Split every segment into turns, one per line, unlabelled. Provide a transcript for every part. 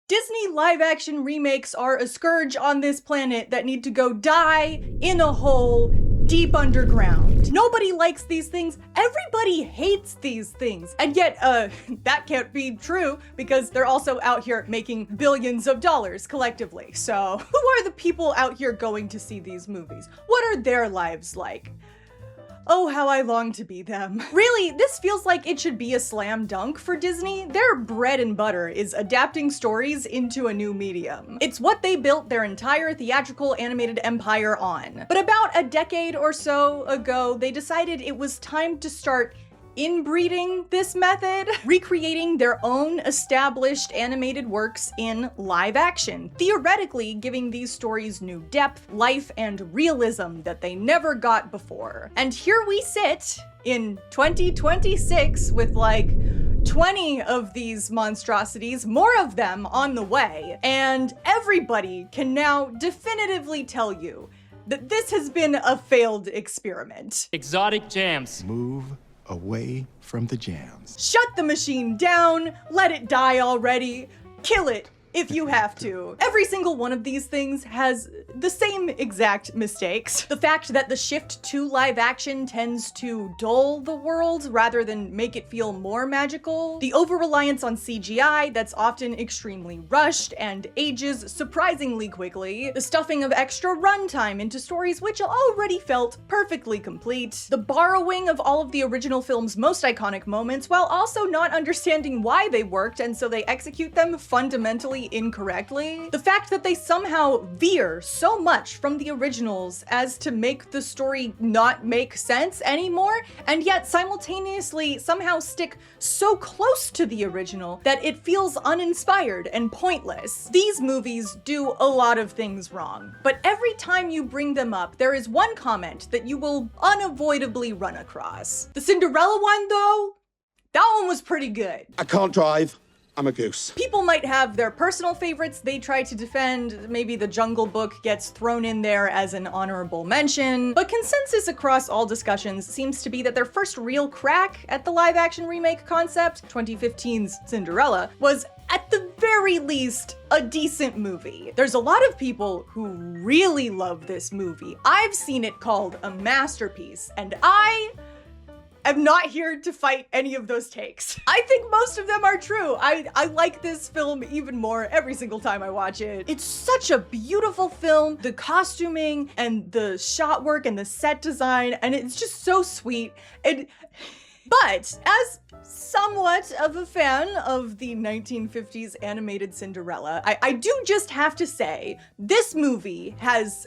Disney live-action remakes are a scourge on this planet that need to go die in a hole deep underground. Nobody likes these things. Everybody hates these things. And yet, that can't be true because they're also out here making billions of dollars collectively. So who are the people out here going to see these movies? What are their lives like? Oh, how I long to be them. Really, this feels like it should be a slam dunk for Disney. Their bread and butter is adapting stories into a new medium. It's what they built their entire theatrical animated empire on. But about a decade or so ago, they decided it was time to start inbreeding this method, recreating their own established animated works in live action, theoretically giving these stories new depth, life, and realism that they never got before. And here we sit in 2026 with like 20 of these monstrosities, more of them on the way, and everybody can now definitively tell you that this has been a failed experiment.
Exotic jams.
Move away from the jams.
Shut the machine down, let it die already, kill it if you have to. Every single one of these things has the same exact mistakes. The fact that the shift to live action tends to dull the world rather than make it feel more magical. The over-reliance on CGI that's often extremely rushed and ages surprisingly quickly. The stuffing of extra runtime into stories which already felt perfectly complete. The borrowing of all of the original film's most iconic moments while also not understanding why they worked, and so they execute them fundamentally incorrectly. The fact that they somehow veer so much from the originals as to make the story not make sense anymore, and yet simultaneously somehow stick so close to the original that it feels uninspired and pointless. These movies do a lot of things wrong, but every time you bring them up, there is one comment that you will unavoidably run across. The Cinderella one, though, that one was pretty good.
I can't drive. I'm a goose.
People might have their personal favorites they try to defend. Maybe The Jungle Book gets thrown in there as an honorable mention. But consensus across all discussions seems to be that their first real crack at the live action remake concept, 2015's Cinderella, was at the very least a decent movie. There's a lot of people who really love this movie. I've seen it called a masterpiece, and I'm not here to fight any of those takes. I think most of them are true. I like this film even more every single time I watch it. It's such a beautiful film. The costuming and the shot work and the set design, and it's just so sweet. But as somewhat of a fan of the 1950s animated Cinderella, I do just have to say, this movie has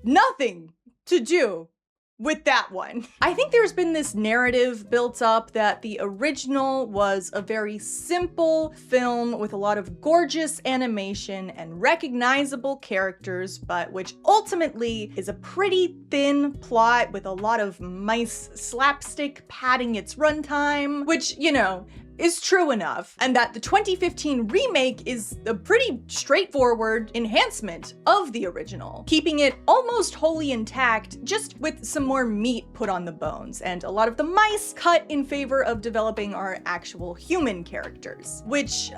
nothing to do with that one. I think there's been this narrative built up that the original was a very simple film with a lot of gorgeous animation and recognizable characters, but which ultimately is a pretty thin plot with a lot of mice slapstick padding its runtime, which, you know, is true enough, and that the 2015 remake is a pretty straightforward enhancement of the original, keeping it almost wholly intact, just with some more meat put on the bones, and a lot of the mice cut in favor of developing our actual human characters, which,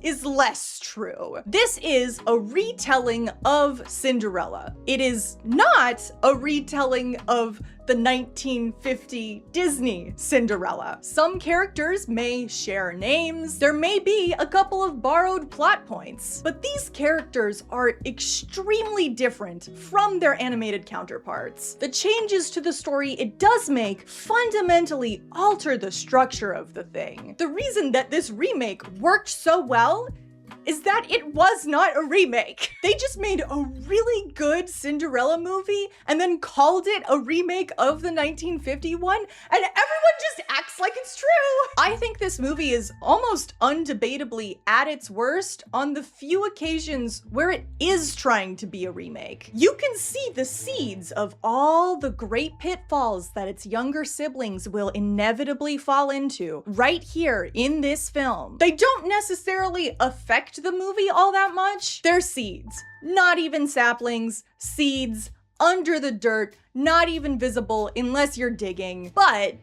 is less true. This is a retelling of Cinderella. It is not a retelling of the 1950 Disney Cinderella. Some characters may share names, there may be a couple of borrowed plot points, but these characters are extremely different from their animated counterparts. The changes to the story it does make fundamentally alter the structure of the thing. The reason that this remake worked so well is that it was not a remake. They just made a really good Cinderella movie and then called it a remake of the 1950 one, and everyone just acts like it's true. I think this movie is almost undebatably at its worst on the few occasions where it is trying to be a remake. You can see the seeds of all the great pitfalls that its younger siblings will inevitably fall into right here in this film. They don't necessarily affect the movie all that much. They're seeds, not even saplings, seeds under the dirt, not even visible unless you're digging. But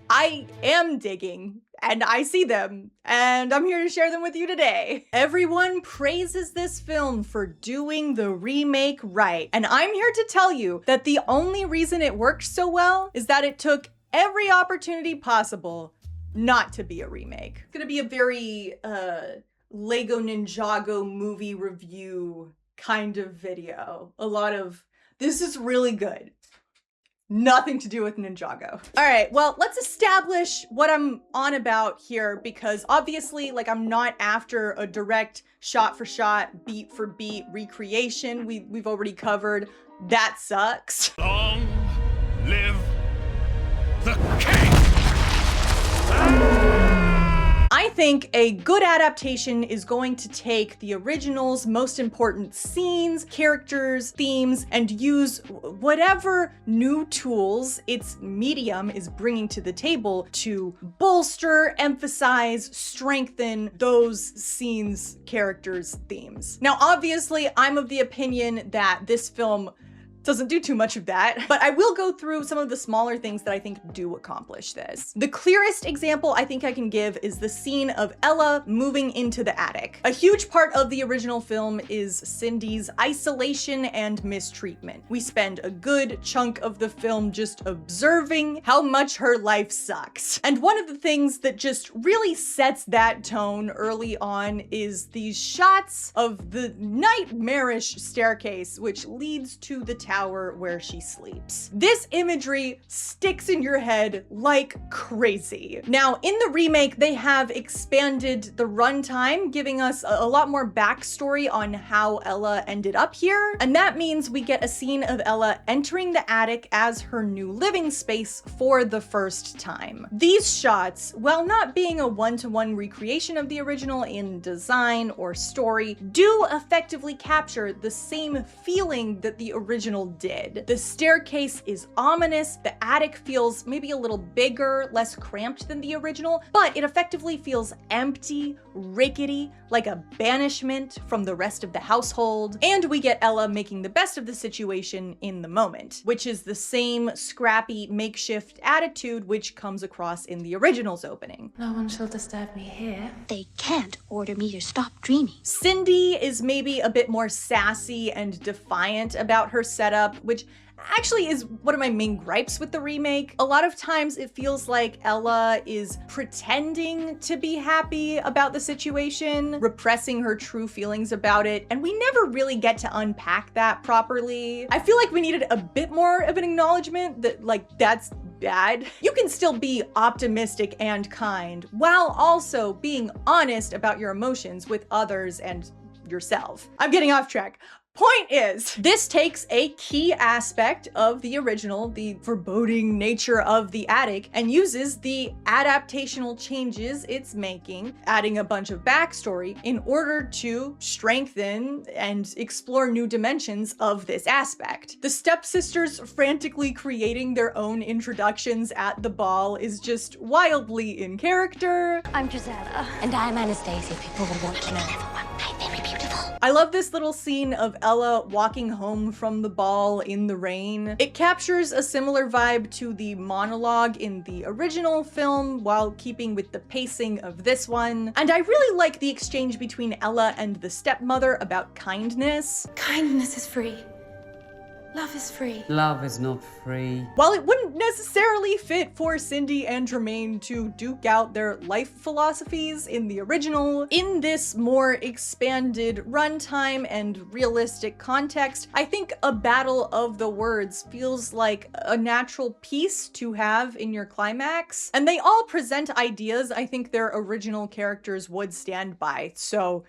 I am digging and I see them, and I'm here to share them with you today. Everyone praises this film for doing the remake right, and I'm here to tell you that the only reason it worked so well is that it took every opportunity possible not to be a remake. It's gonna be a very Lego Ninjago movie review kind of video. A lot of, this is really good. Nothing to do with Ninjago. All right, well, let's establish what I'm on about here, because obviously, like, I'm not after a direct shot-for-shot, beat-for-beat recreation. We've already covered. That sucks.
Long live the king!
I think a good adaptation is going to take the original's most important scenes, characters, themes, and use whatever new tools its medium is bringing to the table to bolster, emphasize, strengthen those scenes, characters, themes. Now, obviously, I'm of the opinion that this film doesn't do too much of that, but I will go through some of the smaller things that I think do accomplish this. The clearest example I think I can give is the scene of Ella moving into the attic. A huge part of the original film is Cindy's isolation and mistreatment. We spend a good chunk of the film just observing how much her life sucks. And one of the things that just really sets that tone early on is these shots of the nightmarish staircase, which leads to the tower where she sleeps. This imagery sticks in your head like crazy. Now, in the remake, they have expanded the runtime, giving us a lot more backstory on how Ella ended up here. And that means we get a scene of Ella entering the attic as her new living space for the first time. These shots, while not being a one-to-one recreation of the original in design or story, do effectively capture the same feeling that the original did. The staircase is ominous, the attic feels maybe a little bigger, less cramped than the original, but it effectively feels empty, rickety, like a banishment from the rest of the household. And we get Ella making the best of the situation in the moment, which is the same scrappy, makeshift attitude which comes across in the original's opening.
No one shall disturb me here.
They can't order me to stop dreaming.
Cindy is maybe a bit more sassy and defiant about her setup, which actually is one of my main gripes with the remake. A lot of times it feels like Ella is pretending to be happy about the situation, repressing her true feelings about it, and we never really get to unpack that properly. I feel like we needed a bit more of an acknowledgement that, like, that's bad. You can still be optimistic and kind while also being honest about your emotions with others and yourself. I'm getting off track. Point is, this takes a key aspect of the original, the foreboding nature of the attic, and uses the adaptational changes it's making, adding a bunch of backstory in order to strengthen and explore new dimensions of this aspect. The stepsisters frantically creating their own introductions at the ball is just wildly in character.
I'm Gisela.
And I'm Anastasia. People will want to know.
I'm very beautiful.
I love this little scene of Ella walking home from the ball in the rain. It captures a similar vibe to the monologue in the original film while keeping with the pacing of this one. And I really like the exchange between Ella and the stepmother about kindness.
Kindness is free. Love is free.
Love is not free.
While it wouldn't necessarily fit for Cindy and Jermaine to duke out their life philosophies in the original, in this more expanded runtime and realistic context, I think a battle of the words feels like a natural piece to have in your climax. And they all present ideas I think their original characters would stand by, so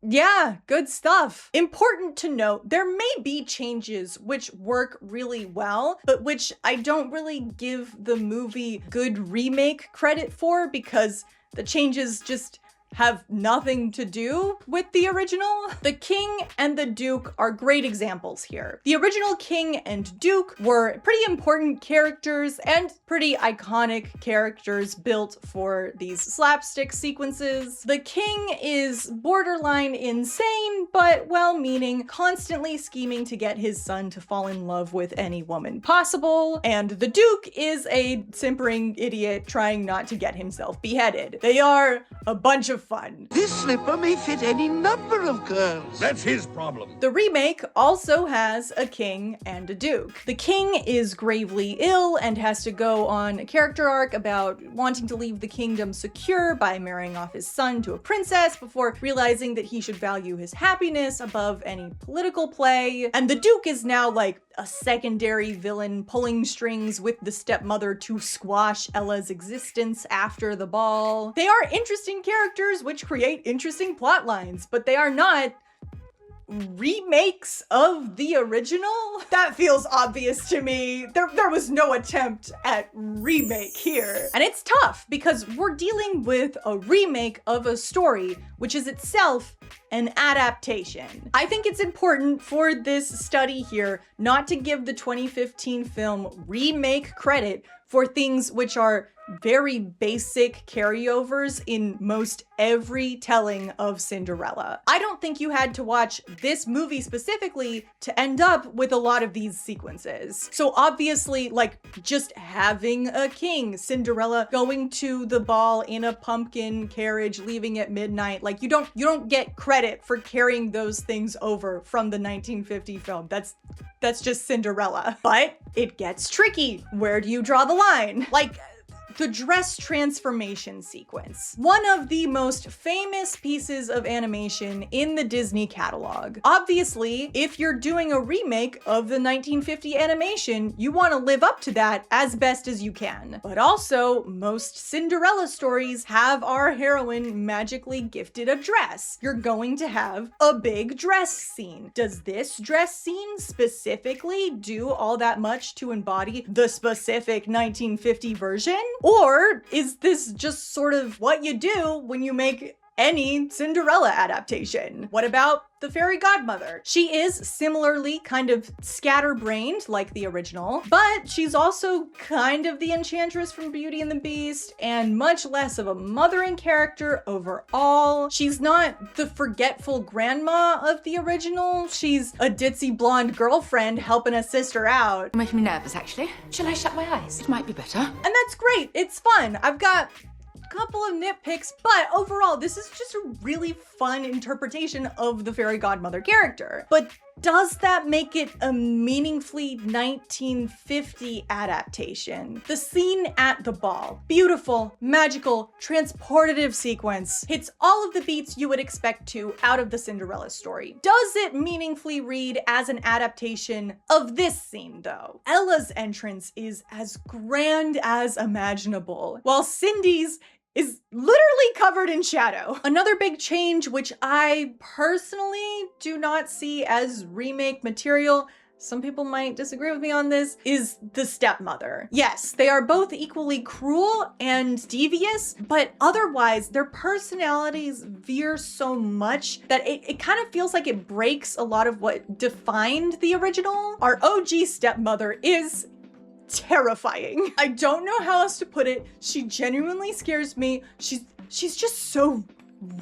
yeah, good stuff. Important to note, there may be changes which work really well, but which I don't really give the movie good remake credit for because the changes just have nothing to do with the original. The king and the duke are great examples here. The original king and duke were pretty important characters and pretty iconic characters built for these slapstick sequences. The king is borderline insane, but well-meaning, constantly scheming to get his son to fall in love with any woman possible. And the duke is a simpering idiot trying not to get himself beheaded. They are a bunch of fun.
This slipper may fit any number of girls.
That's his problem.
The remake also has a king and a duke. The king is gravely ill and has to go on a character arc about wanting to leave the kingdom secure by marrying off his son to a princess before realizing that he should value his happiness above any political play. And the duke is now like a secondary villain pulling strings with the stepmother to squash Ella's existence after the ball. They are interesting characters which create interesting plot lines, but they are not remakes of the original? That feels obvious to me. There was no attempt at remake here. And it's tough because we're dealing with a remake of a story which is itself an adaptation. I think it's important for this study here not to give the 2015 film Remake credit for things which are very basic carryovers in most every telling of Cinderella. I don't think you had to watch this movie specifically to end up with a lot of these sequences. So obviously, like, just having a king, Cinderella going to the ball in a pumpkin carriage, leaving at midnight, like, you don't get credit for carrying those things over from the 1950 film. That's just Cinderella. But it gets tricky. Where do you draw the line? Like, the dress transformation sequence. One of the most famous pieces of animation in the Disney catalog. Obviously, if you're doing a remake of the 1950 animation, you want to live up to that as best as you can. But also, most Cinderella stories have our heroine magically gifted a dress. You're going to have a big dress scene. Does this dress scene specifically do all that much to embody the specific 1950 version? Or is this just sort of what you do when you make any Cinderella adaptation? What about the fairy godmother? She is similarly kind of scatterbrained like the original, but she's also kind of the enchantress from Beauty and the Beast and much less of a mothering character overall. She's not the forgetful grandma of the original. She's a ditzy blonde girlfriend helping a sister out.
You're making me nervous, actually. Shall I shut my eyes? It might be better.
And that's great. It's fun. I've got couple of nitpicks, but overall, this is just a really fun interpretation of the fairy godmother character. But does that make it a meaningfully 1950 adaptation? The scene at the ball, beautiful, magical, transportative sequence, hits all of the beats you would expect to out of the Cinderella story. Does it meaningfully read as an adaptation of this scene though? Ella's entrance is as grand as imaginable, while Cindy's is literally covered in shadow. Another big change, which I personally do not see as remake material, some people might disagree with me on this, is the stepmother. Yes, they are both equally cruel and devious, but otherwise their personalities veer so much that it kind of feels like it breaks a lot of what defined the original. Our OG stepmother is terrifying. I don't know how else to put it. She genuinely scares me. She's just so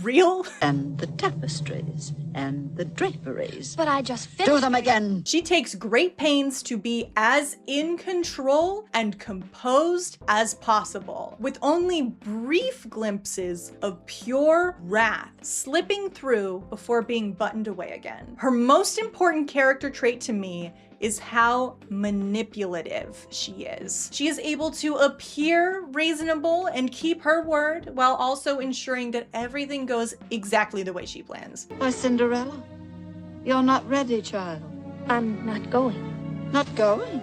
real.
And the tapestries and the draperies.
But I just finished.
Do them again.
She takes great pains to be as in control and composed as possible, with only brief glimpses of pure wrath slipping through before being buttoned away again. Her most important character trait to me is how manipulative she is. She is able to appear reasonable and keep her word while also ensuring that everything goes exactly the way she plans.
Why, Cinderella, you're not ready, child.
I'm not going.
Not going?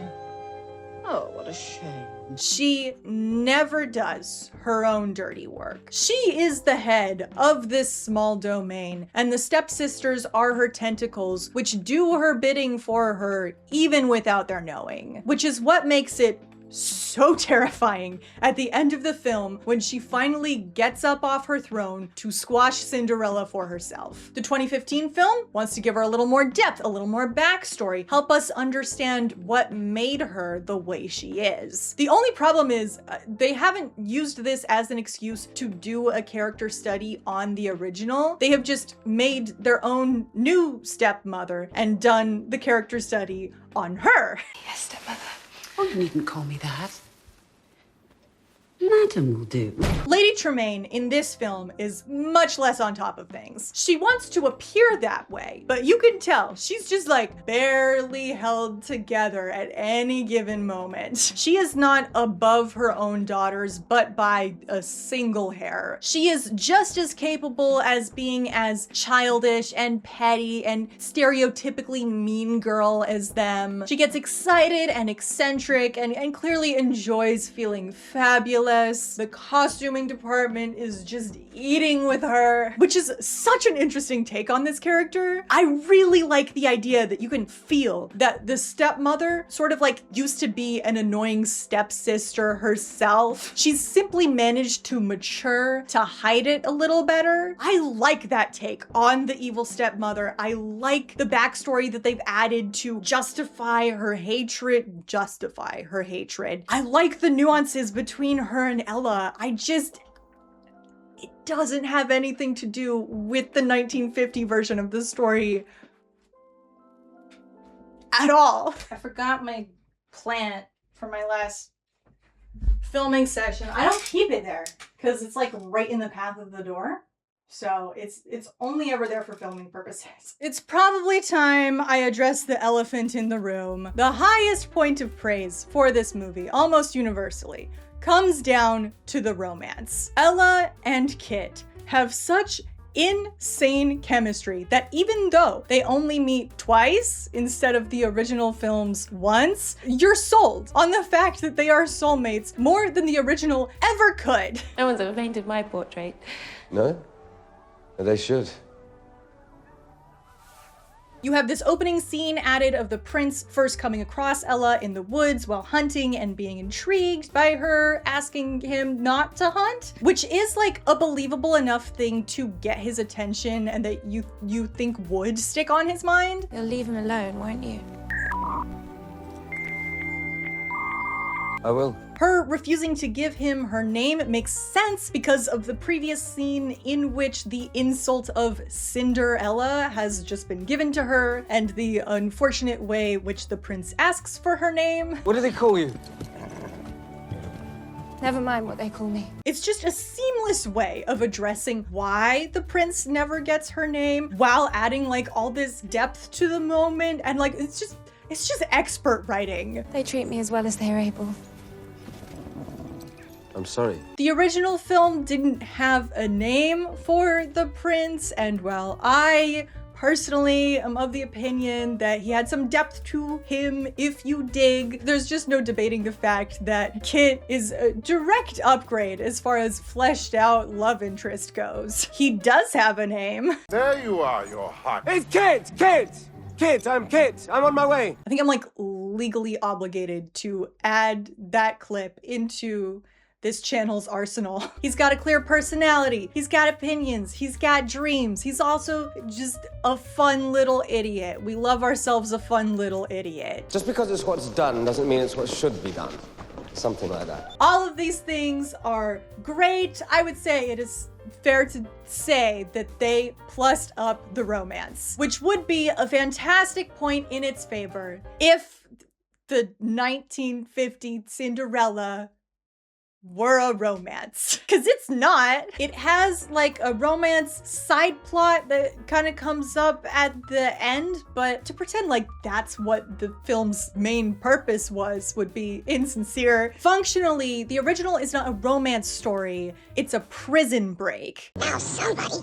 Oh, what a shame.
She never does her own dirty work. She is the head of this small domain, and the stepsisters are her tentacles, which do her bidding for her even without their knowing, which is what makes it so terrifying at the end of the film when she finally gets up off her throne to squash Cinderella for herself. The 2015 film wants to give her a little more depth, a little more backstory, help us understand what made her the way she is. The only problem is they haven't used this as an excuse to do a character study on the original. They have just made their own new stepmother and done the character study on her.
Yes, stepmother. Oh, you needn't call me that. Madam will do.
Lady Tremaine in this film is much less on top of things. She wants to appear that way, but you can tell she's just like barely held together at any given moment. She is not above her own daughters, but by a single hair. She is just as capable as being as childish and petty and stereotypically mean girl as them. She gets excited and eccentric and clearly enjoys feeling fabulous. The costuming department is just eating with her, which is such an interesting take on this character. I really like the idea that you can feel that the stepmother sort of like used to be an annoying stepsister herself. She's simply managed to mature, to hide it a little better. I like that take on the evil stepmother. I like the backstory that they've added to justify her hatred. I like the nuances between her and Ella. It doesn't have anything to do with the 1950 version of the story at all. I forgot my plant for my last filming session. I don't keep it there because it's like right in the path of the door. So it's only ever there for filming purposes. It's probably time I address the elephant in the room. The highest point of praise for this movie, almost universally, comes down to the romance. Ella and Kit have such insane chemistry that even though they only meet twice instead of the original films once, you're sold on the fact that they are soulmates more than the original ever could.
No one's ever painted my portrait.
No? They should.
You have this opening scene added of the prince first coming across Ella in the woods while hunting and being intrigued by her, asking him not to hunt, which is like a believable enough thing to get his attention and that you think would stick on his mind.
You'll leave him alone, won't you?
I will.
Her refusing to give him her name makes sense because of the previous scene in which the insult of Cinderella has just been given to her and the unfortunate way which the prince asks for her name.
What do they call you?
Never mind what they call me.
It's just a seamless way of addressing why the prince never gets her name while adding like all this depth to the moment, and like it's just expert writing.
They treat me as well as they're able.
I'm sorry.
The original film didn't have a name for the prince, and while I personally am of the opinion that he had some depth to him if you dig, there's just no debating the fact that Kit is a direct upgrade as far as fleshed out love interest goes. He does have a name.
There you are, your heart.
It's Kit! Kit, I'm Kit. I'm on my way.
I think I'm like legally obligated to add that clip into this channel's arsenal. He's got a clear personality. He's got opinions. He's got dreams. He's also just a fun little idiot. We love ourselves a fun little idiot.
Just because it's what's done doesn't mean it's what should be done. Something like that.
All of these things are great. I would say it is fair to say that they plussed up the romance, which would be a fantastic point in its favor if the 1950 Cinderella were a romance, because it's not. It has like a romance side plot that kind of comes up at the end, but to pretend like that's what the film's main purpose would be insincere. Functionally, the original is not a romance story, it's a prison break.
Now somebody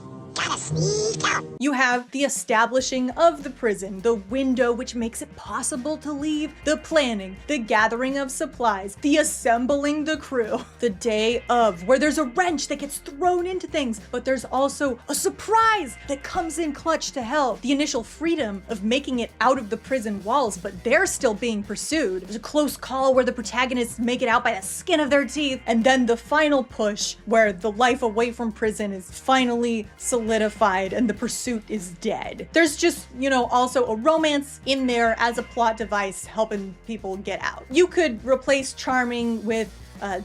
You have the establishing of the prison, the window which makes it possible to leave, the planning, the gathering of supplies, the assembling the crew, the day of, where there's a wrench that gets thrown into things, but there's also a surprise that comes in clutch to help, the initial freedom of making it out of the prison walls, but they're still being pursued. There's a close call where the protagonists make it out by the skin of their teeth, and then the final push where the life away from prison is finally solidified and the pursuit is dead. There's just, also a romance in there as a plot device helping people get out. You could replace charming with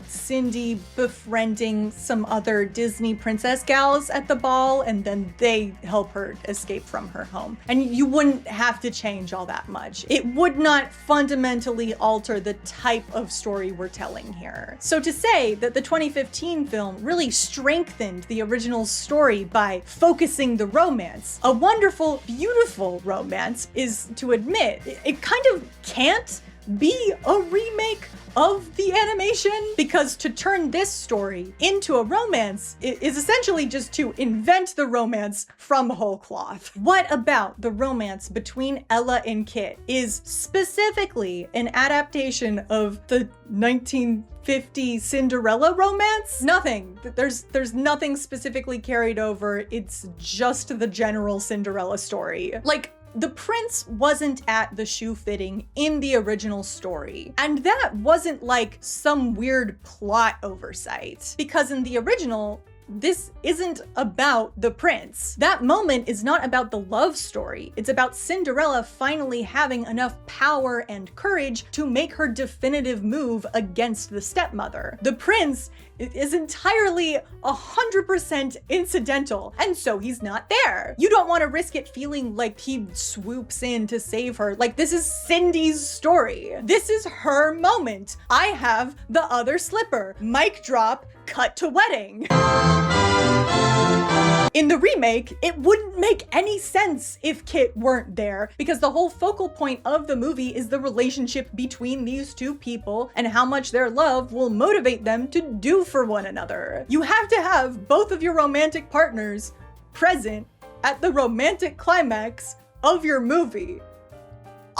Cindy befriending some other Disney princess gals at the ball, and then they help her escape from her home. And you wouldn't have to change all that much. It would not fundamentally alter the type of story we're telling here. So to say that the 2015 film really strengthened the original story by focusing the romance, a wonderful, beautiful romance, is to admit it kind of can't be a remake of the animation, because to turn this story into a romance is essentially just to invent the romance from whole cloth. What about the romance between Ella and Kit is specifically an adaptation of the 1950 Cinderella romance? Nothing. There's nothing specifically carried over. It's just the general Cinderella story. Like, the prince wasn't at the shoe fitting in the original story, and that wasn't like some weird plot oversight, because in the original, this isn't about the prince. That moment is not about the love story. It's about Cinderella finally having enough power and courage to make her definitive move against the stepmother. The prince is entirely 100% incidental, and so he's not there. You don't want to risk it feeling like he swoops in to save her. Like, this is Cindy's story. This is her moment. I have the other slipper. Mic drop, cut to wedding. In the remake, it wouldn't make any sense if Kit weren't there, because the whole focal point of the movie is the relationship between these two people and how much their love will motivate them to do for one another. You have to have both of your romantic partners present at the romantic climax of your movie.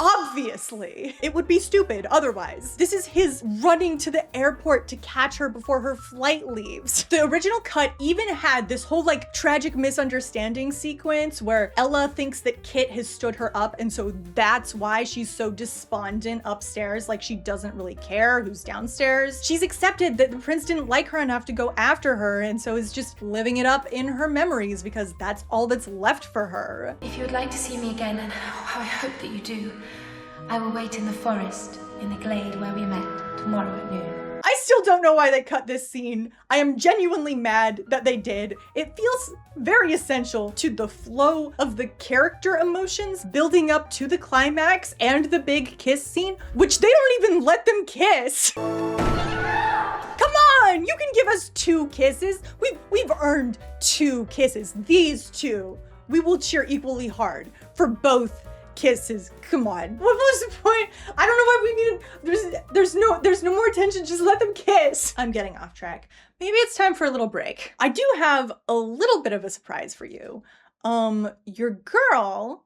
Obviously. It would be stupid otherwise. This is his running to the airport to catch her before her flight leaves. The original cut even had this whole like tragic misunderstanding sequence where Ella thinks that Kit has stood her up, and so that's why she's so despondent upstairs, like she doesn't really care who's downstairs. She's accepted that the prince didn't like her enough to go after her, and so is just living it up in her memories because that's all that's left for her.
If you would like to see me again, and I hope that you do, I will wait in the forest, in the glade where we met, tomorrow at noon.
I still don't know why they cut this scene. I am genuinely mad that they did. It feels very essential to the flow of the character emotions building up to the climax and the big kiss scene, which they don't even let them kiss. Come on, you can give us 2 kisses. We've earned 2 kisses. These 2. We will cheer equally hard for both kisses. Come on. What was the point? I don't know why we needed. There's no more attention. Just let them kiss. I'm getting off track. Maybe it's time for a little break. I do have a little bit of a surprise for you. Your girl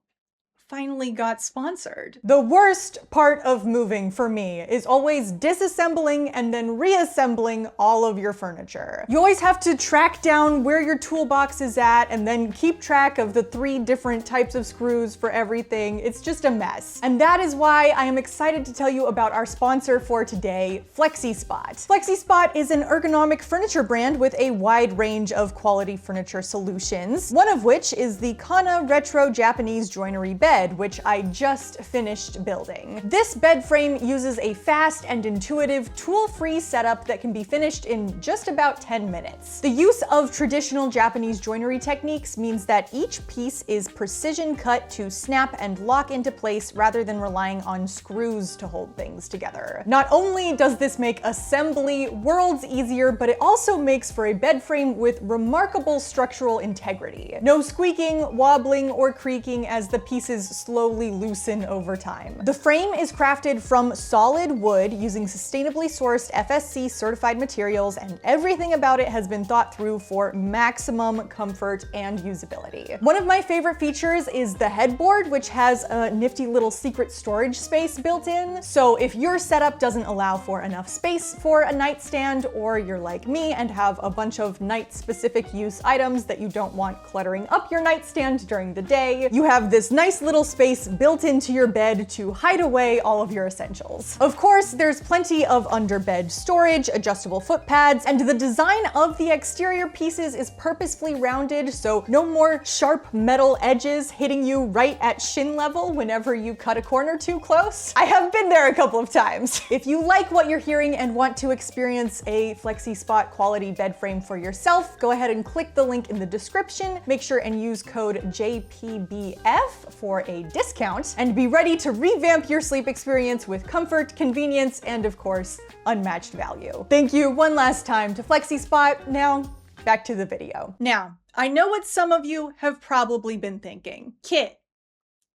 finally got sponsored. The worst part of moving for me is always disassembling and then reassembling all of your furniture. You always have to track down where your toolbox is at and then keep track of the 3 different types of screws for everything. It's just a mess. And that is why I am excited to tell you about our sponsor for today, FlexiSpot. FlexiSpot is an ergonomic furniture brand with a wide range of quality furniture solutions, one of which is the Kana retro Japanese joinery bed, which I just finished building. This bed frame uses a fast and intuitive tool-free setup that can be finished in just about 10 minutes. The use of traditional Japanese joinery techniques means that each piece is precision cut to snap and lock into place rather than relying on screws to hold things together. Not only does this make assembly worlds easier, but it also makes for a bed frame with remarkable structural integrity. No squeaking, wobbling, or creaking as the pieces slowly loosen over time. The frame is crafted from solid wood using sustainably sourced FSC certified materials, and everything about it has been thought through for maximum comfort and usability. One of my favorite features is the headboard, which has a nifty little secret storage space built in. So if your setup doesn't allow for enough space for a nightstand, or you're like me and have a bunch of night-specific use items that you don't want cluttering up your nightstand during the day, you have this nice little space built into your bed to hide away all of your essentials. Of course, there's plenty of under-bed storage, adjustable foot pads, and the design of the exterior pieces is purposefully rounded, so no more sharp metal edges hitting you right at shin level whenever you cut a corner too close. I have been there a couple of times. If you like what you're hearing and want to experience a FlexiSpot quality bed frame for yourself, go ahead and click the link in the description. Make sure and use code JPBF for a discount, and be ready to revamp your sleep experience with comfort, convenience, and of course, unmatched value. Thank you one last time to FlexiSpot. Now, back to the video. Now, I know what some of you have probably been thinking. Kit,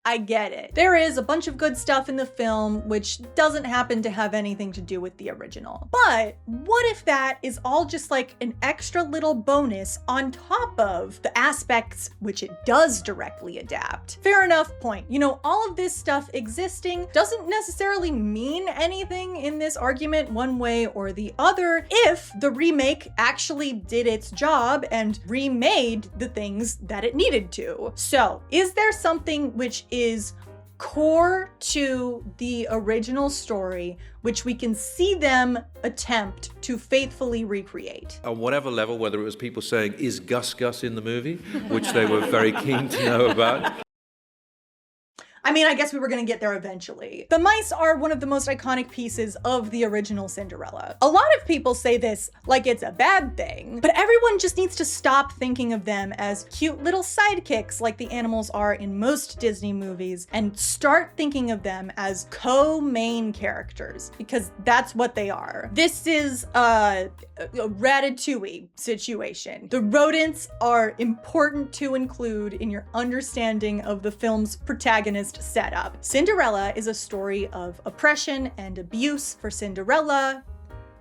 I get it. There is a bunch of good stuff in the film which doesn't happen to have anything to do with the original. But what if that is all just like an extra little bonus on top of the aspects which it does directly adapt? Fair enough point. You know, all of this stuff existing doesn't necessarily mean anything in this argument one way or the other if the remake actually did its job and remade the things that it needed to. So, is there something which is core to the original story, which we can see them attempt to faithfully recreate?
On whatever level, whether it was people saying, is Gus Gus in the movie, which they were very keen to know about.
I mean, I guess we were gonna get there eventually. The mice are one of the most iconic pieces of the original Cinderella. A lot of people say this like it's a bad thing, but everyone just needs to stop thinking of them as cute little sidekicks like the animals are in most Disney movies and start thinking of them as co-main characters, because that's what they are. This is a Ratatouille situation. The rodents are important to include in your understanding of the film's protagonist setup. Cinderella is a story of oppression and abuse for Cinderella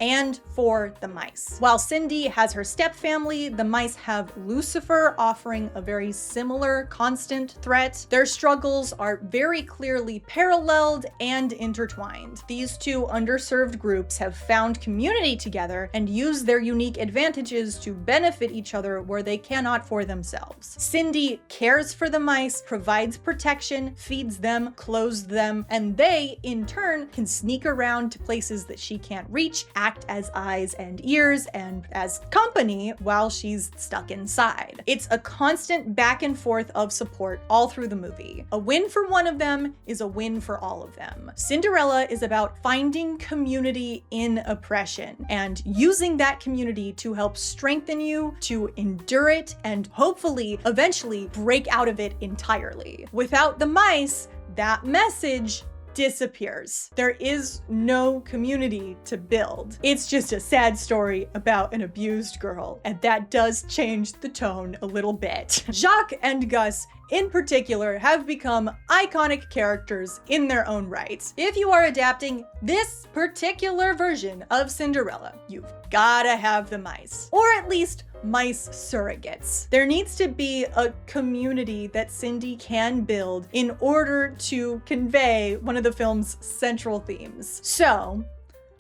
and for the mice. While Cindy has her stepfamily, the mice have Lucifer offering a very similar constant threat. Their struggles are very clearly paralleled and intertwined. These two underserved groups have found community together and use their unique advantages to benefit each other where they cannot for themselves. Cindy cares for the mice, provides protection, feeds them, clothes them, and they, in turn, can sneak around to places that she can't reach, act as eyes and ears and as company while she's stuck inside. It's a constant back and forth of support all through the movie. A win for one of them is a win for all of them. Cinderella is about finding community in oppression and using that community to help strengthen you, to endure it, and hopefully eventually break out of it entirely. Without the mice, that message disappears. There is no community to build. It's just a sad story about an abused girl, and that does change the tone a little bit. Jacques and Gus in particular have become iconic characters in their own right. If you are adapting this particular version of Cinderella, you've gotta have the mice, or at least mice surrogates. There needs to be a community that Cindy can build in order to convey one of the film's central themes. So,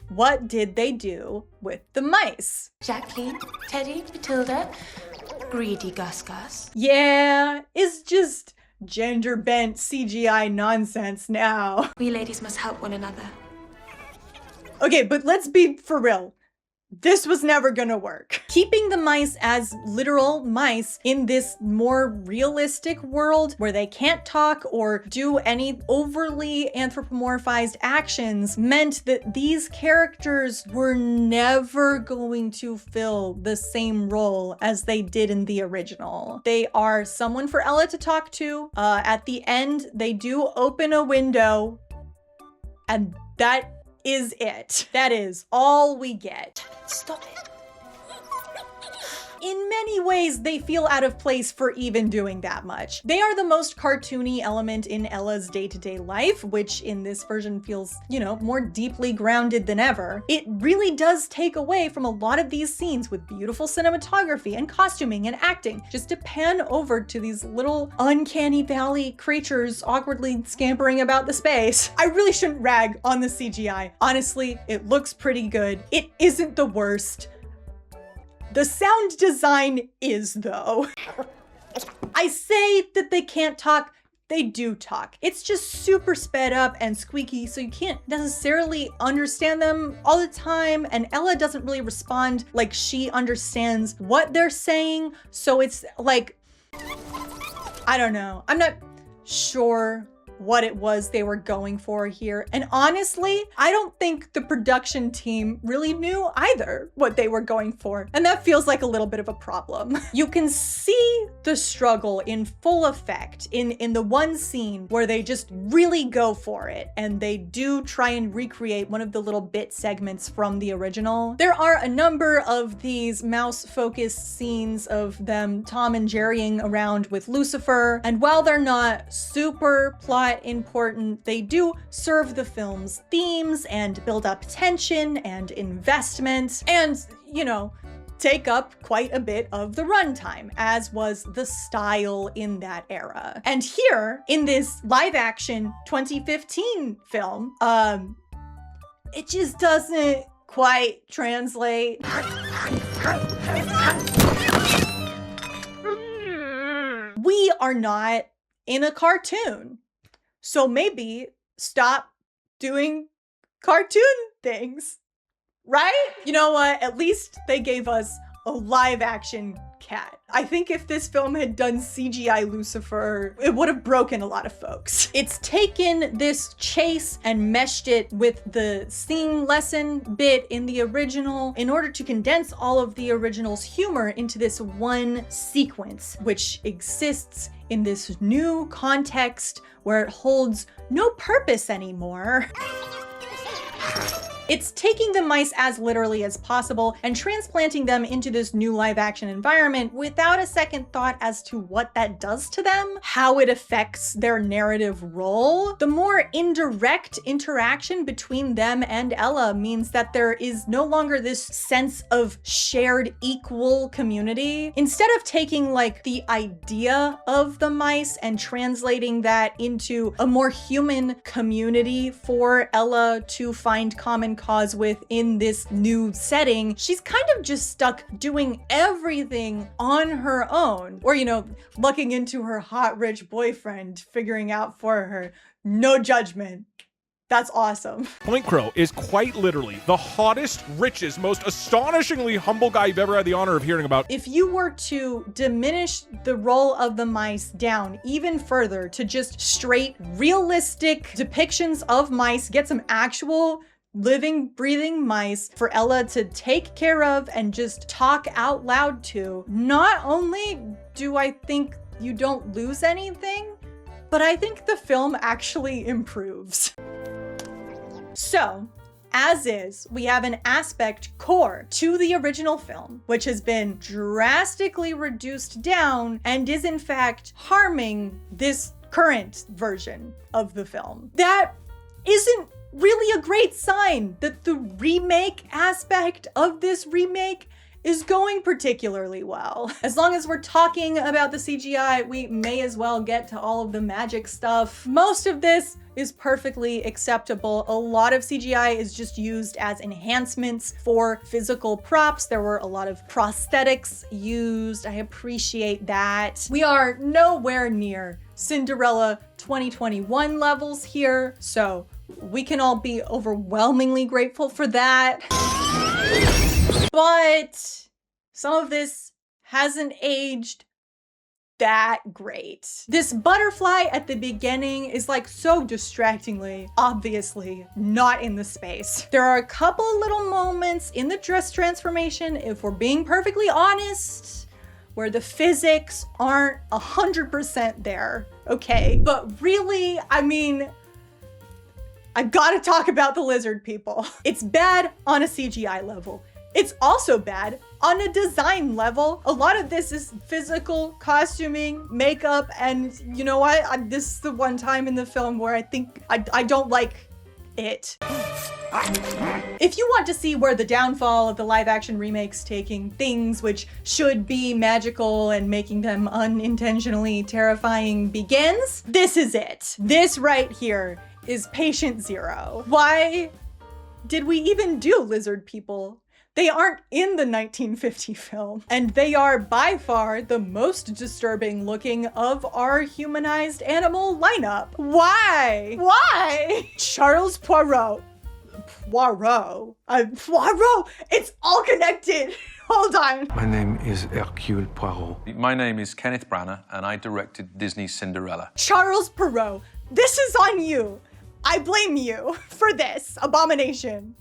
what did they do with the mice?
Jacqueline, Teddy, Matilda, greedy Gus Gus.
Yeah, it's just gender-bent CGI nonsense now.
We ladies must help one another.
Okay, but let's be for real. This was never gonna work. Keeping the mice as literal mice in this more realistic world where they can't talk or do any overly anthropomorphized actions meant that these characters were never going to fill the same role as they did in the original. They are someone for Ella to talk to. At the end, they do open a window, and that is it. That is all we get.
Stop it.
in many ways they feel out of place for even doing that much. They are the most cartoony element in Ella's day-to-day life, which in this version feels, you know, more deeply grounded than ever. It really does take away from a lot of these scenes with beautiful cinematography and costuming and acting, just to pan over to these little uncanny valley creatures awkwardly scampering about the space. I really shouldn't rag on the CGI. Honestly, it looks pretty good. It isn't the worst. The sound design is, though. I say that they can't talk, they do talk. It's just super sped up and squeaky, so you can't necessarily understand them all the time, and Ella doesn't really respond like she understands what they're saying, so it's like, I don't know. I'm not sure what it was they were going for here. And honestly, I don't think the production team really knew either what they were going for. And that feels like a little bit of a problem. You can see the struggle in full effect in the one scene where they just really go for it. And they do try and recreate one of the little bit segments from the original. There are a number of these mouse-focused scenes of them Tom and Jerrying around with Lucifer. And while they're not super plot important, they do serve the film's themes and build up tension and investment and, you know, take up quite a bit of the runtime, as was the style in that era. And here, in this live-action 2015 film, it just doesn't quite translate. We are not in a cartoon. So maybe stop doing cartoon things, right? You know what? At least they gave us a live action cat. I think if this film had done CGI Lucifer, it would have broken a lot of folks. It's taken this chase and meshed it with the sing lesson bit in the original in order to condense all of the original's humor into this one sequence, which exists in this new context where it holds no purpose anymore. It's taking the mice as literally as possible and transplanting them into this new live action environment without a second thought as to what that does to them, how it affects their narrative role. The more indirect interaction between them and Ella means that there is no longer this sense of shared equal community. Instead of taking like the idea of the mice and translating that into a more human community for Ella to find common cause with in this new setting, she's kind of just stuck doing everything on her own. Or, you know, looking into her hot, rich boyfriend, figuring out for her. No judgment. That's awesome.
Point Crow is quite literally the hottest, richest, most astonishingly humble guy you've ever had the honor of hearing about.
If you were to diminish the role of the mice down even further to just straight realistic depictions of mice, get some actual living, breathing mice for Ella to take care of and just talk out loud to, not only do I think you don't lose anything, but I think the film actually improves. So, as is, we have an aspect core to the original film, which has been drastically reduced down and is in fact harming this current version of the film. That isn't really a great sign that the remake aspect of this remake is going particularly well. As long as we're talking about the CGI, we may as well get to all of the magic stuff. Most of this is perfectly acceptable. A lot of CGI is just used as enhancements for physical props. There were a lot of prosthetics used. I appreciate that. We are nowhere near Cinderella 2021 levels here, so we can all be overwhelmingly grateful for that. But some of this hasn't aged that great. This butterfly at the beginning is like so distractingly, obviously not in the space. There are a couple of little moments in the dress transformation, if we're being perfectly honest, where the physics aren't 100% there, okay? But really, I mean, I've got to talk about the lizard people. It's bad on a CGI level. It's also bad on a design level. A lot of this is physical, costuming, makeup, and you know what? This is the one time in the film where I think I don't like it. If you want to see where the downfall of the live-action remakes taking things which should be magical and making them unintentionally terrifying begins, this is it. This right here is patient zero. Why did we even do lizard people? They aren't in the 1950 film, and they are by far the most disturbing looking of our humanized animal lineup. Why? Why? Charles Poirot. Poirot? It's all connected. Hold on.
My name is Hercule Poirot.
My name is Kenneth Branagh, and I directed Disney's Cinderella.
Charles Poirot, this is on you. I blame you for this abomination.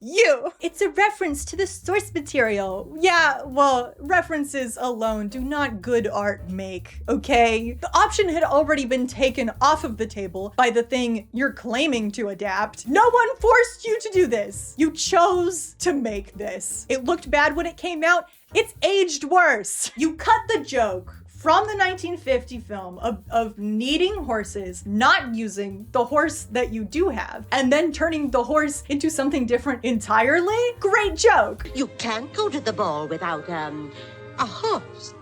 You! It's a reference to the source material. Yeah, well, references alone do not good art make, okay? The option had already been taken off of the table by the thing you're claiming to adapt. No one forced you to do this. You chose to make this. It looked bad when it came out. It's aged worse. You cut the joke from the 1950 film of needing horses, not using the horse that you do have, and then turning the horse into something different entirely? Great joke!
You can't go to the ball without, a horse.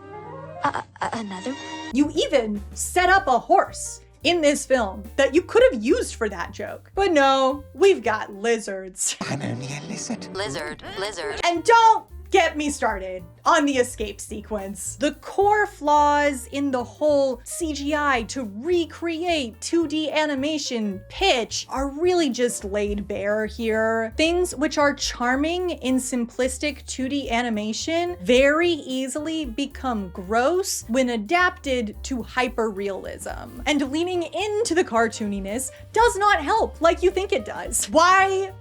Another?
You even set up a horse in this film that you could have used for that joke. But no, we've got lizards.
I'm only a lizard.
Lizard.
And don't get me started on the escape sequence. The core flaws in the whole CGI to recreate 2D animation pitch are really just laid bare here. Things which are charming in simplistic 2D animation very easily become gross when adapted to hyper-realism. And leaning into the cartooniness does not help like you think it does. Why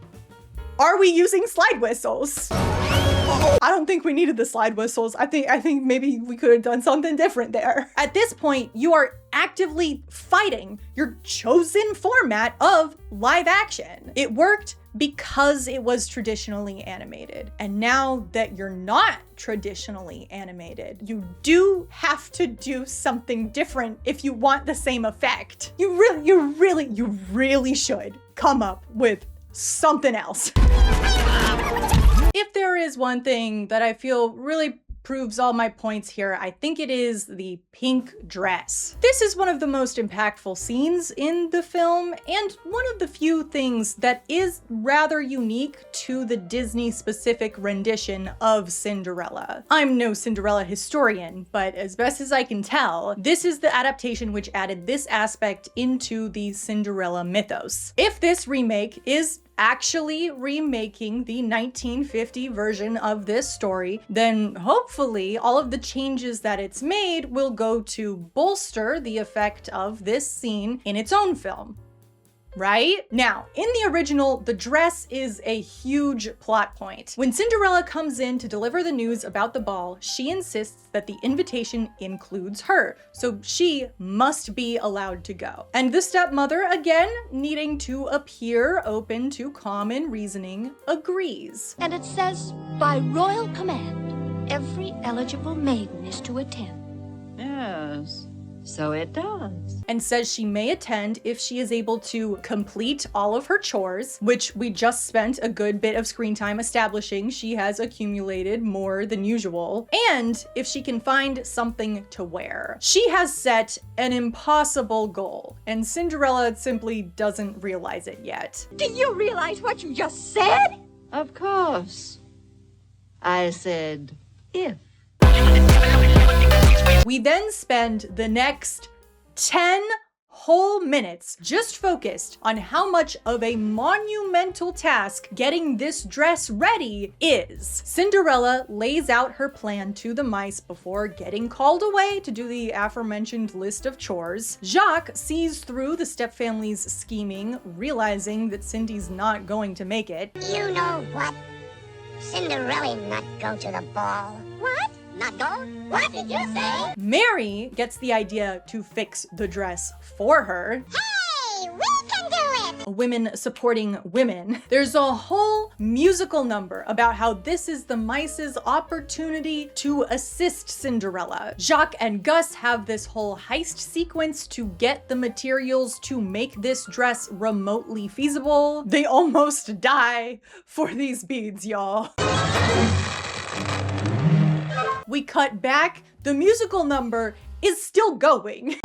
are we using slide whistles? I don't think we needed the slide whistles. I think maybe we could have done something different there. At this point, you are actively fighting your chosen format of live action. It worked because it was traditionally animated. And now that you're not traditionally animated, you do have to do something different if you want the same effect. You really should come up with something else. If there is one thing that I feel really proves all my points here, I think it is the pink dress. This is one of the most impactful scenes in the film, and one of the few things that is rather unique to the Disney-specific rendition of Cinderella. I'm no Cinderella historian, but as best as I can tell, this is the adaptation which added this aspect into the Cinderella mythos. If this remake is actually remaking the 1950 version of this story, then hopefully all of the changes that it's made will go to bolster the effect of this scene in its own film. Right? Now, in the original, the dress is a huge plot point. When Cinderella comes in to deliver the news about the ball, she insists that the invitation includes her, so she must be allowed to go. And the stepmother, again, needing to appear open to common reasoning, agrees.
And it says, by royal command, every eligible maiden is to attend.
Yes, so it does.
And says she may attend if she is able to complete all of her chores, which we just spent a good bit of screen time establishing she has accumulated more than usual, and if she can find something to wear. She has set an impossible goal, and Cinderella simply doesn't realize it yet.
Do you realize what you just said?
Of course. I said, if.
We then spend the next 10 whole minutes just focused on how much of a monumental task getting this dress ready is. Cinderella lays out her plan to the mice before getting called away to do the aforementioned list of chores. Jacques sees through the stepfamily's scheming, realizing that Cindy's not going to make it.
You know what? Cinderella not go to the ball. What? Not go? What did you say?
Mary gets the idea to fix the dress for her.
Hey, we can do
women supporting women. There's a whole musical number about how this is the mice's opportunity to assist Cinderella. Jacques and Gus have this whole heist sequence to get the materials to make this dress remotely feasible. They almost die for these beads, y'all. We cut back, the musical number is still going.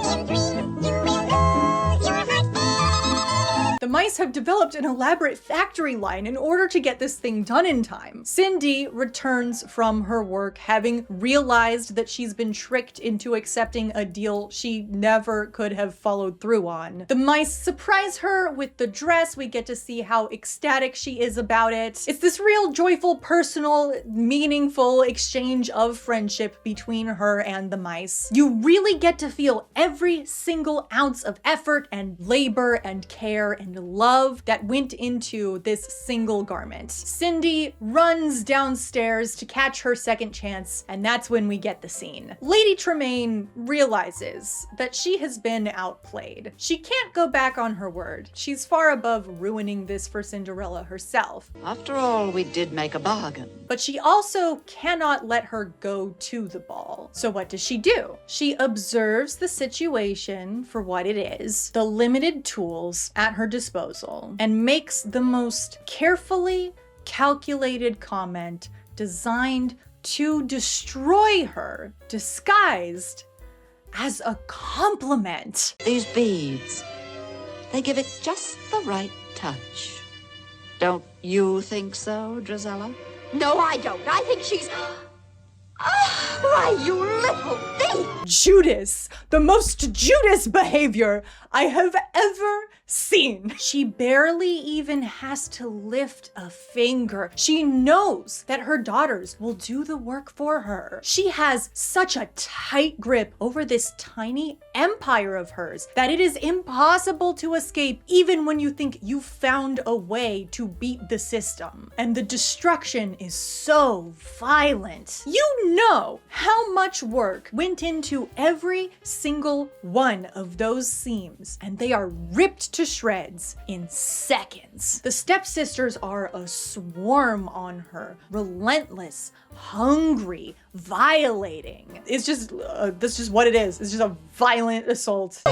The mice have developed an elaborate factory line in order to get this thing done in time. Cindy returns from her work having realized that she's been tricked into accepting a deal she never could have followed through on. The mice surprise her with the dress. We get to see how ecstatic she is about it. It's this real joyful, personal, meaningful exchange of friendship between her and the mice. You really get to feel every single ounce of effort and labor and care and love that went into this single garment. Cindy runs downstairs to catch her second chance, and that's when we get the scene. Lady Tremaine realizes that she has been outplayed. She can't go back on her word. She's far above ruining this for Cinderella herself.
After all, we did make a bargain.
But she also cannot let her go to the ball. So what does she do? She observes the situation for what it is, the limited tools at her disposal, and makes the most carefully calculated comment designed to destroy her, disguised as a compliment.
These beads, they give it just the right touch. Don't you think so, Drizella?
No, I don't. I think she's... Why, you little thief!
Judas, the most Judas behavior I have ever seen. She barely even has to lift a finger. She knows that her daughters will do the work for her. She has such a tight grip over this tiny empire of hers that it is impossible to escape even when you think you've found a way to beat the system. And the destruction is so violent. You know how much work went into every single one of those seams, and they are ripped to shreds in seconds. The stepsisters are a swarm on her, relentless, hungry, violating. It's just, that's just what it is. It's just a violent assault.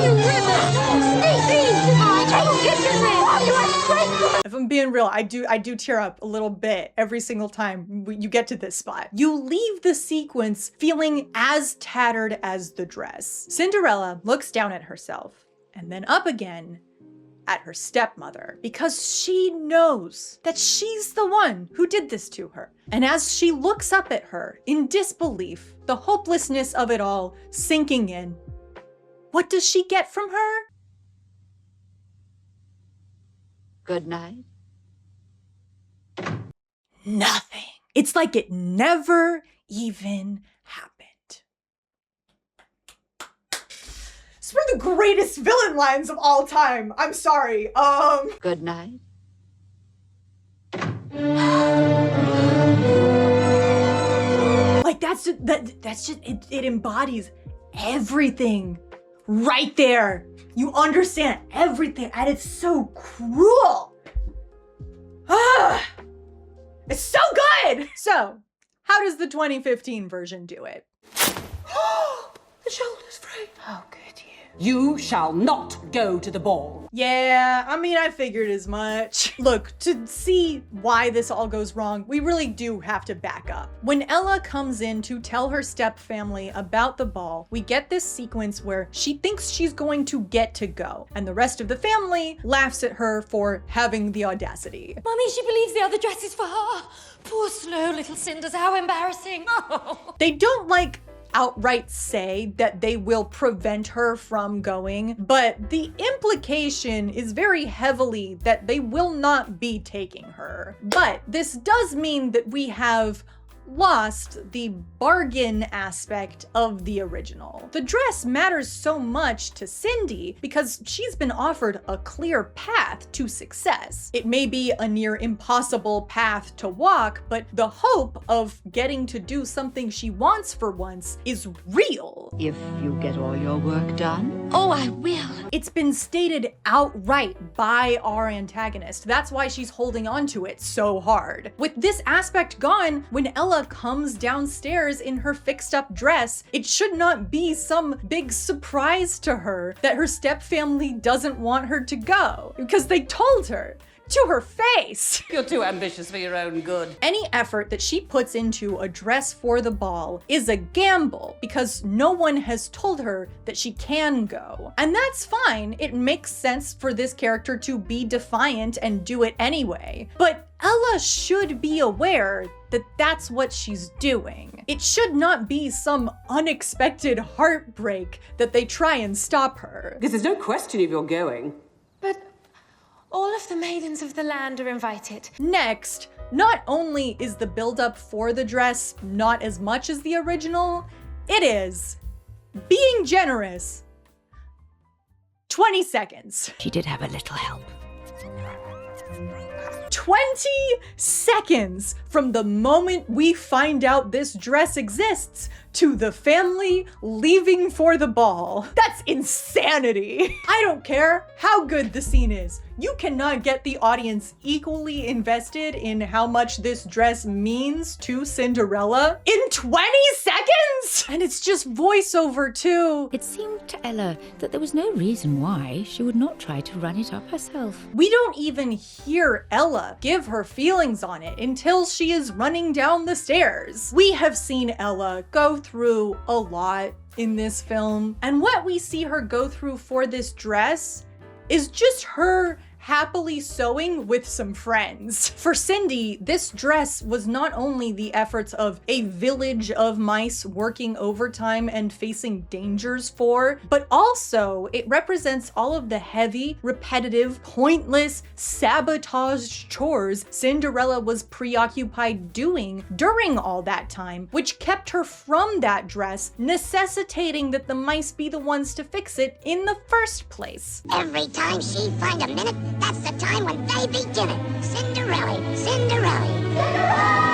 If I'm being real, I do tear up a little bit every single time you get to this spot. You leave the sequence feeling as tattered as the dress. Cinderella looks down at herself and then up again at her stepmother because she knows that she's the one who did this to her. And as she looks up at her in disbelief, the hopelessness of it all sinking in, what does she get from her?
Good night.
Nothing. It's like it never even happened. It's one of the greatest villain lines of all time. I'm sorry.
Good night.
Like that's just it embodies everything right there. You understand everything, and it's so cruel. It's so good. So, how does the 2015 version do it? The shoulder's free.
How could you? You shall not go to the ball.
Yeah, I mean, I figured as much. Look, to see why this all goes wrong, we really do have to back up. When Ella comes in to tell her stepfamily about the ball, we get this sequence where she thinks she's going to get to go, and the rest of the family laughs at her for having the audacity.
Mummy, she believes the other dress is for her. Poor slow little Cinders, how embarrassing.
They don't outright say that they will prevent her from going, but the implication is very heavily that they will not be taking her. But this does mean that we have lost the bargain aspect of the original. The dress matters so much to Cindy because she's been offered a clear path to success. It may be a near impossible path to walk, but the hope of getting to do something she wants for once is real.
If you get all your work done.
Oh, I will.
It's been stated outright by our antagonist. That's why she's holding on to it so hard. With this aspect gone, when Ella comes downstairs in her fixed up dress, it should not be some big surprise to her that her stepfamily doesn't want her to go, because they told her. To her face.
You're too ambitious for your own good.
Any effort that she puts into a dress for the ball is a gamble because no one has told her that she can go. And that's fine. It makes sense for this character to be defiant and do it anyway. But Ella should be aware that that's what she's doing. It should not be some unexpected heartbreak that they try and stop her.
Because there's no question if you're going.
But all of the maidens of the land are invited.
Next, not only is the build-up for the dress not as much as the original, it is being generous. 20 seconds.
She did have a little help.
20 seconds from the moment we find out this dress exists to the family leaving for the ball. That's insanity. I don't care how good the scene is. You cannot get the audience equally invested in how much this dress means to Cinderella in 20 seconds? And it's just voiceover too.
It seemed to Ella that there was no reason why she would not try to run it up herself.
We don't even hear Ella give her feelings on it until she is running down the stairs. We have seen Ella go through a lot in this film, and what we see her go through for this dress is just her happily sewing with some friends. For Cindy, this dress was not only the efforts of a village of mice working overtime and facing dangers for, but also it represents all of the heavy, repetitive, pointless, sabotaged chores Cinderella was preoccupied doing during all that time, which kept her from that dress, necessitating that the mice be the ones to fix it in the first place.
Every time she find a minute, that's the time when they begin it. Cinderella, Cinderella, Cinderella!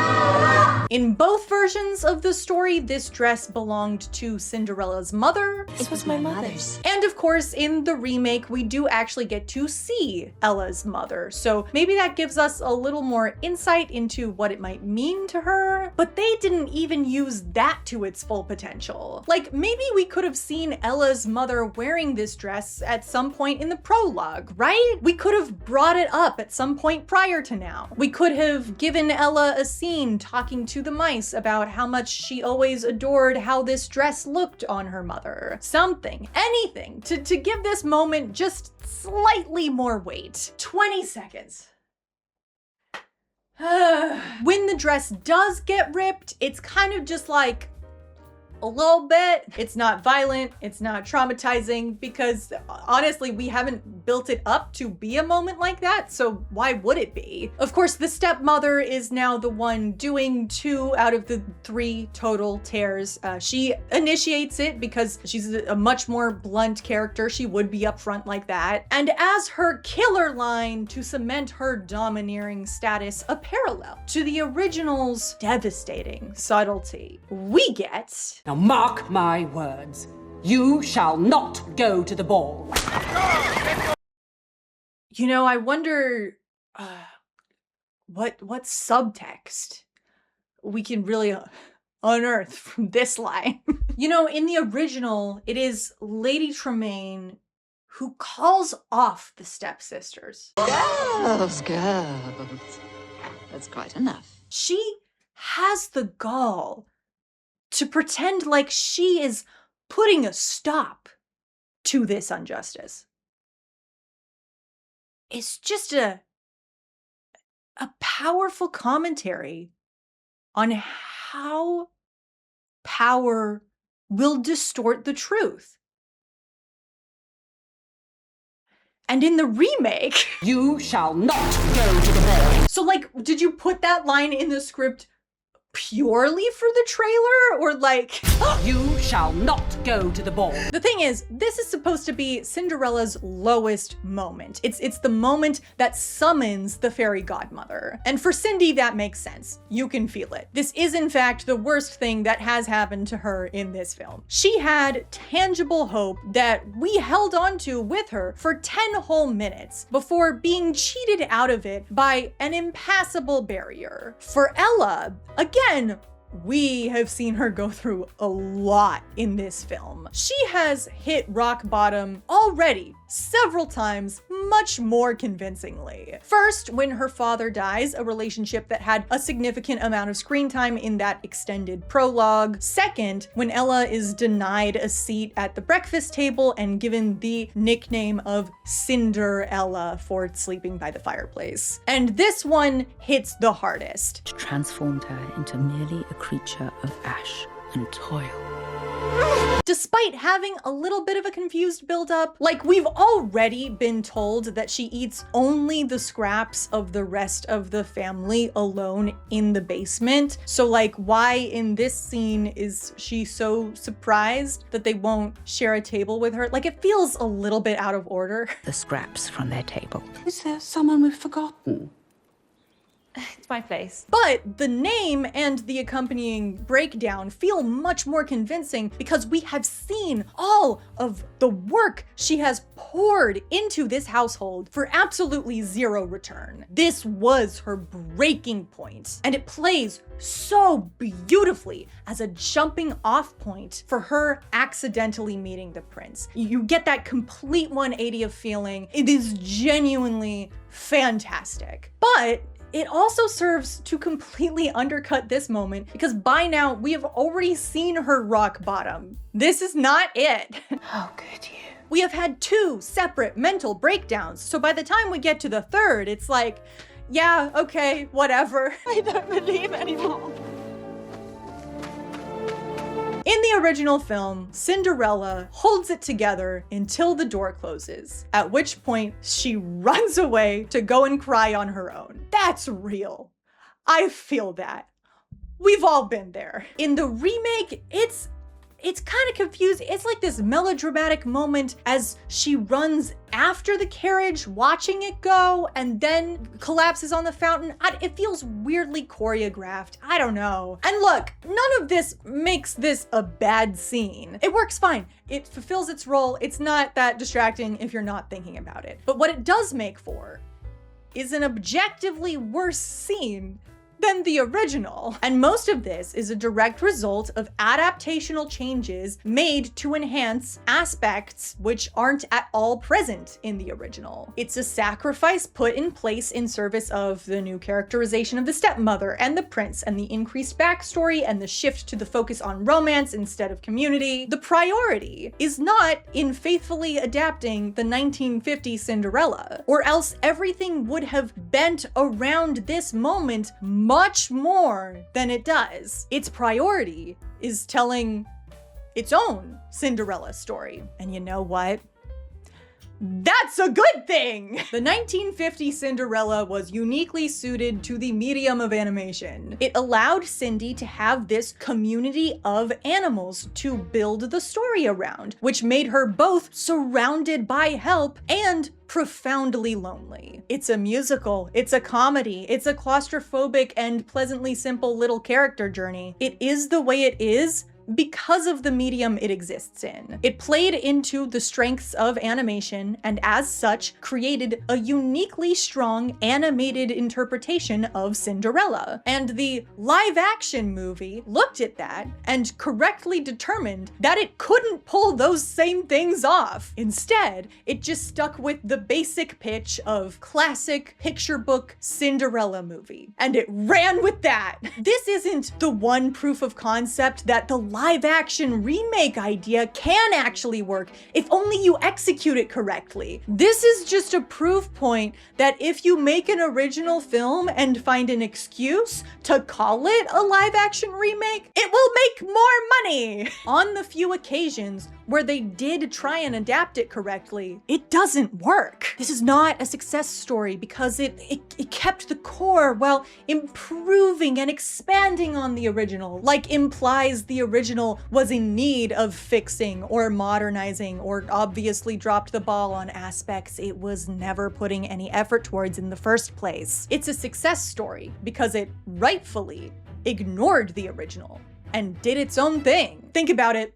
In both versions of the story, this dress belonged to Cinderella's mother.
It was my mother's.
And of course, in the remake, we do actually get to see Ella's mother. So maybe that gives us a little more insight into what it might mean to her. But they didn't even use that to its full potential. Like, maybe we could have seen Ella's mother wearing this dress at some point in the prologue, right? We could have brought it up at some point prior to now. We could have given Ella a scene talking to the mice about how much she always adored how this dress looked on her mother. Something, anything, to give this moment just slightly more weight. 20 seconds. When the dress does get ripped, it's kind of just like a little bit. It's not violent, it's not traumatizing, because honestly, we haven't built it up to be a moment like that, so why would it be? Of course, the stepmother is now the one doing 2 out of the 3 total tears. She initiates it because she's a much more blunt character. She would be upfront like that. And as her killer line to cement her domineering status, a parallel to the original's devastating subtlety, we get...
Now mark my words. You shall not go to the ball.
You know, I wonder what subtext we can really unearth from this line. You know, in the original, it is Lady Tremaine who calls off the stepsisters.
Girls, girls. That's quite enough.
She has the gall to pretend like she is putting a stop to this injustice. It's just a powerful commentary on how power will distort the truth. And in the remake,
you shall not go to the ball.
So like, did you put that line in the script purely for the trailer, or like...
You shall not go to the ball.
The thing is, this is supposed to be Cinderella's lowest moment. It's the moment that summons the fairy godmother. And for Cindy, that makes sense. You can feel it. This is in fact the worst thing that has happened to her in this film. She had tangible hope that we held on to with her for 10 whole minutes before being cheated out of it by an impassable barrier. For Ella, again, we have seen her go through a lot in this film. She has hit rock bottom already several times, much more convincingly. First, when her father dies, a relationship that had a significant amount of screen time in that extended prologue. Second, when Ella is denied a seat at the breakfast table and given the nickname of Cinderella for sleeping by the fireplace. And this one hits the hardest.
Transformed her into merely a creature of ash and toil.
Despite having a little bit of a confused buildup, like we've already been told that she eats only the scraps of the rest of the family alone in the basement. So like, why in this scene is she so surprised that they won't share a table with her? Like, it feels a little bit out of order.
The scraps from their table.
Is there someone we've forgotten?
It's my place.
But the name and the accompanying breakdown feel much more convincing because we have seen all of the work she has poured into this household for absolutely zero return. This was her breaking point, and it plays so beautifully as a jumping off point for her accidentally meeting the prince. You get that complete 180 of feeling. It is genuinely fantastic. But it also serves to completely undercut this moment because by now we have already seen her rock bottom. This is not it.
How could you?
We have had 2 separate mental breakdowns, so by the time we get to the third, it's like, yeah, okay, whatever.
I don't believe anymore.
In the original film, Cinderella holds it together until the door closes, at which point she runs away to go and cry on her own. That's real. I feel that. We've all been there. In the remake, it's kind of confusing. It's like this melodramatic moment as she runs after the carriage, watching it go, and then collapses on the fountain. It feels weirdly choreographed. I don't know. And look, none of this makes this a bad scene. It works fine. It fulfills its role. It's not that distracting if you're not thinking about it. But what it does make for is an objectively worse scene than the original. And most of this is a direct result of adaptational changes made to enhance aspects which aren't at all present in the original. It's a sacrifice put in place in service of the new characterization of the stepmother and the prince and the increased backstory and the shift to the focus on romance instead of community. The priority is not in faithfully adapting the 1950 Cinderella, or else everything would have bent around this moment much more than it does. Its priority is telling its own Cinderella story. And you know what? That's a good thing! The 1950 Cinderella was uniquely suited to the medium of animation. It allowed Cindy to have this community of animals to build the story around, which made her both surrounded by help and profoundly lonely. It's a musical, it's a comedy, it's a claustrophobic and pleasantly simple little character journey. It is the way it is because of the medium it exists in. It played into the strengths of animation and as such created a uniquely strong animated interpretation of Cinderella. And the live action movie looked at that and correctly determined that it couldn't pull those same things off. Instead, it just stuck with the basic pitch of classic picture book Cinderella movie. And it ran with that. This isn't the one proof of concept that the live action remake idea can actually work if only you execute it correctly. This is just a proof point that if you make an original film and find an excuse to call it a live action remake, it will make more money. On the few occasions where they did try and adapt it correctly, it doesn't work. This is not a success story because it kept the core while improving and expanding on the original, like implies the original was in need of fixing or modernizing, or obviously dropped the ball on aspects it was never putting any effort towards in the first place. It's a success story because it rightfully ignored the original and did its own thing. Think about it.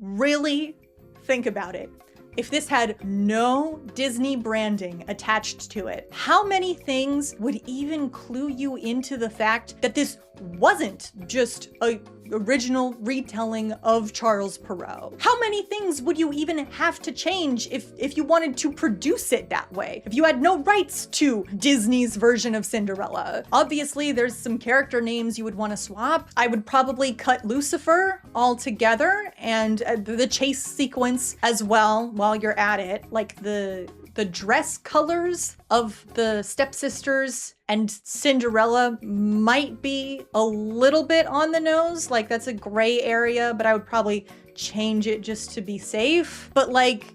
Really think about it. If this had no Disney branding attached to it, how many things would even clue you into the fact that this wasn't just a original retelling of Charles Perrault? How many things would you even have to change if you wanted to produce it that way? If you had no rights to Disney's version of Cinderella? Obviously, there's some character names you would want to swap. I would probably cut Lucifer altogether and the chase sequence as well while you're at it. Like the dress colors of the stepsisters and Cinderella might be a little bit on the nose. Like that's a gray area, but I would probably change it just to be safe. But like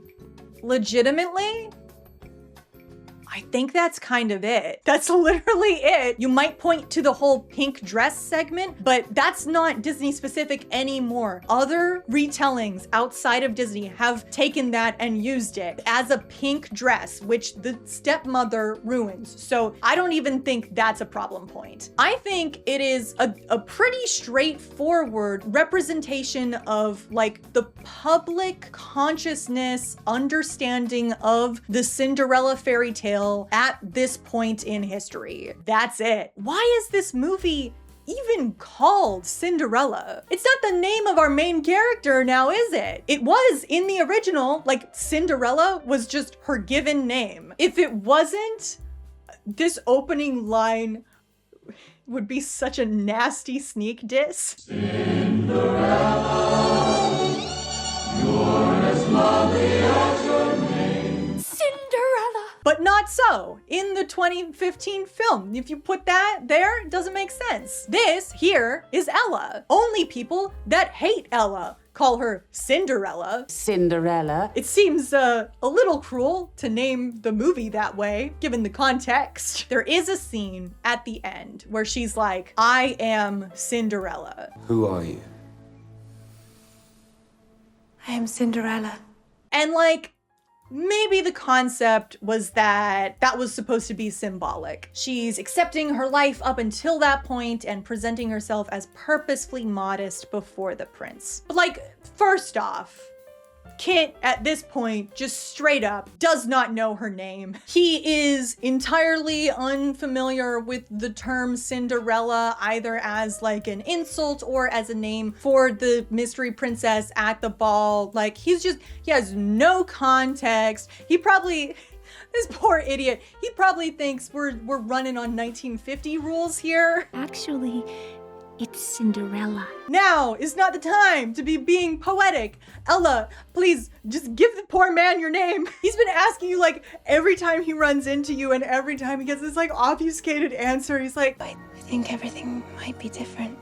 legitimately, I think that's kind of it. That's literally it. You might point to the whole pink dress segment, but that's not Disney specific anymore. Other retellings outside of Disney have taken that and used it as a pink dress, which the stepmother ruins. So I don't even think that's a problem point. I think it is a pretty straightforward representation of like the public consciousness understanding of the Cinderella fairy tale at this point in history. That's it. Why is this movie even called Cinderella? It's not the name of our main character now, is it? It was in the original, like Cinderella was just her given name. If it wasn't, this opening line would be such a nasty sneak diss. Cinderella, you're as lovely as your name. Cinderella. But not so in the 2015 film. If you put that there, it doesn't make sense. This here is Ella. Only people that hate Ella call her Cinderella.
Cinderella.
It seems a little cruel to name the movie that way, given the context. There is a scene at the end where she's like, I am Cinderella.
Who are you?
I am Cinderella.
And like, maybe the concept was that that was supposed to be symbolic. She's accepting her life up until that point and presenting herself as purposefully modest before the prince. But like, first off, Kit at this point just straight up does not know her name. He is entirely unfamiliar with the term Cinderella, either as like an insult or as a name for the mystery princess at the ball. Like he has no context. This poor idiot, he probably thinks we're running on 1950 rules here.
Actually, it's Cinderella.
Now is not the time to be being poetic. Ella, please just give the poor man your name. He's been asking you like every time he runs into you and every time he gets this like obfuscated answer, he's like,
I think everything might be different.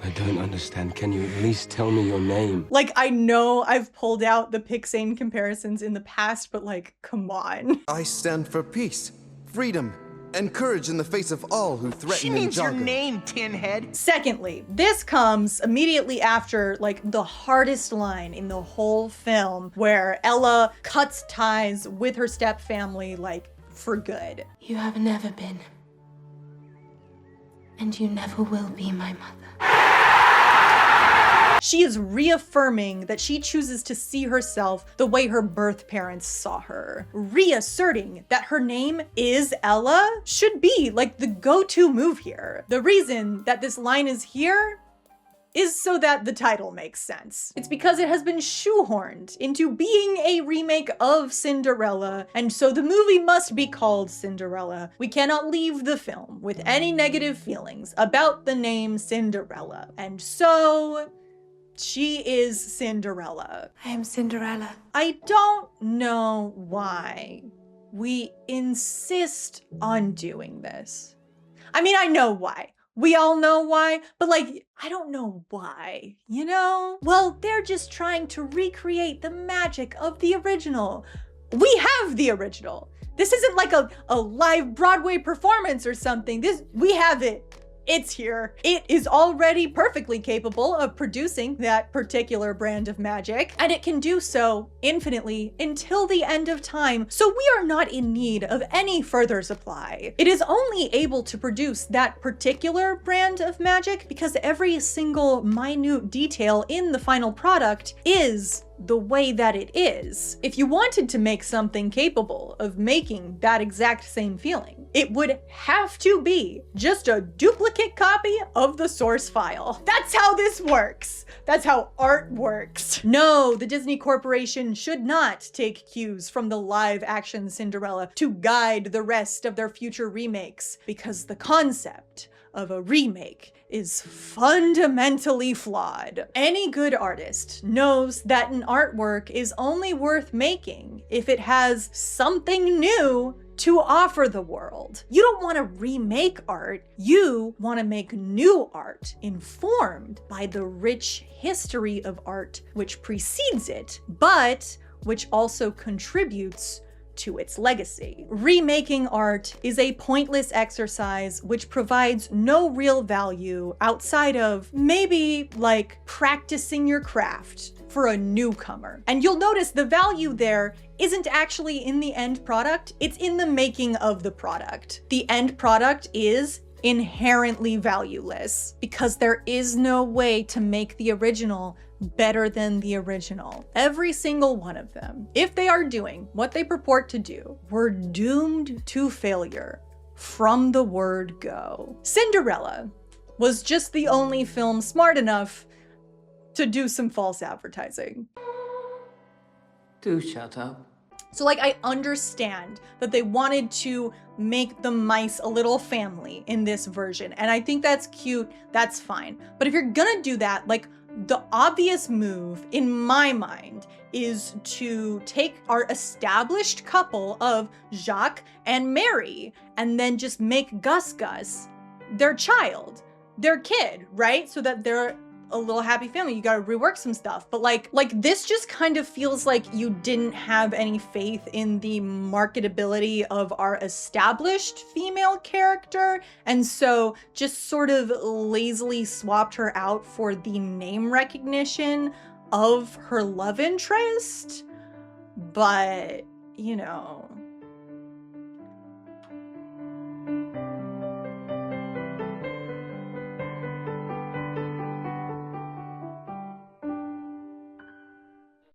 I don't understand. Can you at least tell me your name?
Like, I know I've pulled out the Pixane comparisons in the past, but like, come on.
I stand for peace, freedom, and courage in the face of all who threaten
She
and
means your
jargon.
name, Tinhead.
Secondly, this comes immediately after like the hardest line in the whole film where Ella cuts ties with her stepfamily like for good.
You have never been, and you never will be my mother.
She is reaffirming that she chooses to see herself the way her birth parents saw her. Reasserting that her name is Ella should be like the go-to move here. The reason that this line is here is so that the title makes sense. It's because it has been shoehorned into being a remake of Cinderella, and so the movie must be called Cinderella. We cannot leave the film with any negative feelings about the name Cinderella. And so she is Cinderella.
I am Cinderella.
I don't know why we insist on doing this. I mean, I know why. We all know why, but like, I don't know why, you know? Well, they're just trying to recreate the magic of the original. We have the original. This isn't like a live Broadway performance or something. We have it. It's here. It is already perfectly capable of producing that particular brand of magic, and it can do so infinitely until the end of time, so we are not in need of any further supply. It is only able to produce that particular brand of magic because every single minute detail in the final product is the way that it is. If you wanted to make something capable of making that exact same feeling, it would have to be just a duplicate copy of the source file. That's how this works. That's how art works. No, the Disney Corporation should not take cues from the live action Cinderella to guide the rest of their future remakes, because the concept of a remake is fundamentally flawed. Any good artist knows that an artwork is only worth making if it has something new to offer the world. You don't want to remake art, you want to make new art informed by the rich history of art which precedes it, but which also contributes to its legacy. Remaking art is a pointless exercise which provides no real value outside of maybe like practicing your craft for a newcomer. And you'll notice the value there isn't actually in the end product, it's in the making of the product. The end product is inherently valueless because there is no way to make the original better than the original. Every single one of them, if they are doing what they purport to do, were doomed to failure from the word go. Cinderella was just the only film smart enough to do some false advertising.
Do shut up.
So like, I understand that they wanted to make the mice a little family in this version, and I think that's cute, that's fine. But if you're gonna do that, like, the obvious move in my mind is to take our established couple of Jacques and Mary and then just make Gus their child, their kid, right? So that they're a little happy family. You gotta rework some stuff. But like this just kind of feels like you didn't have any faith in the marketability of our established female character, and so just sort of lazily swapped her out for the name recognition of her love interest. But, you know,